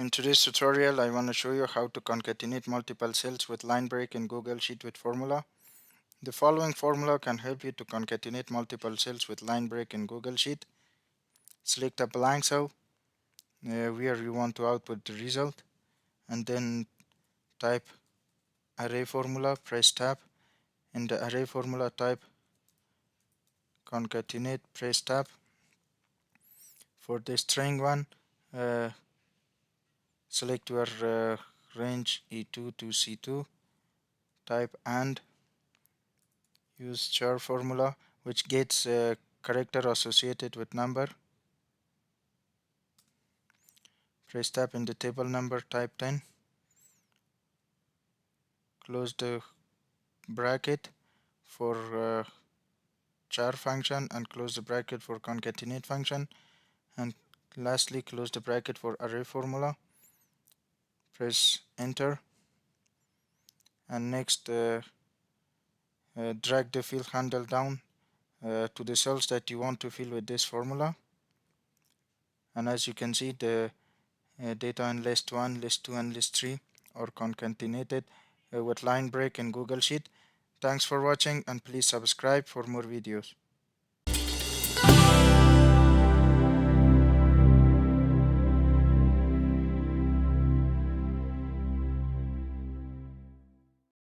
In today's tutorial, I want to show you how to concatenate multiple cells with line break in Google Sheet with formula. The following formula can help you to concatenate multiple cells with line break in Google Sheet. Select a blank cell where you want to output the result, and then type array formula, press tab. In the array formula, type concatenate, press tab. For the string one, uh, select your range E2 to C2, type AND, use char formula which gets a character associated with number. Press tab in the table number, type 10, close the bracket for char function and close the bracket for concatenate function, and lastly close the bracket for array formula. Press enter, and next drag the fill handle down to the cells that you want to fill with this formula, and as you can see, the data in list 1, list 2 and list 3 are concatenated with line break in Google Sheet. Thanks for watching, and please subscribe for more videos.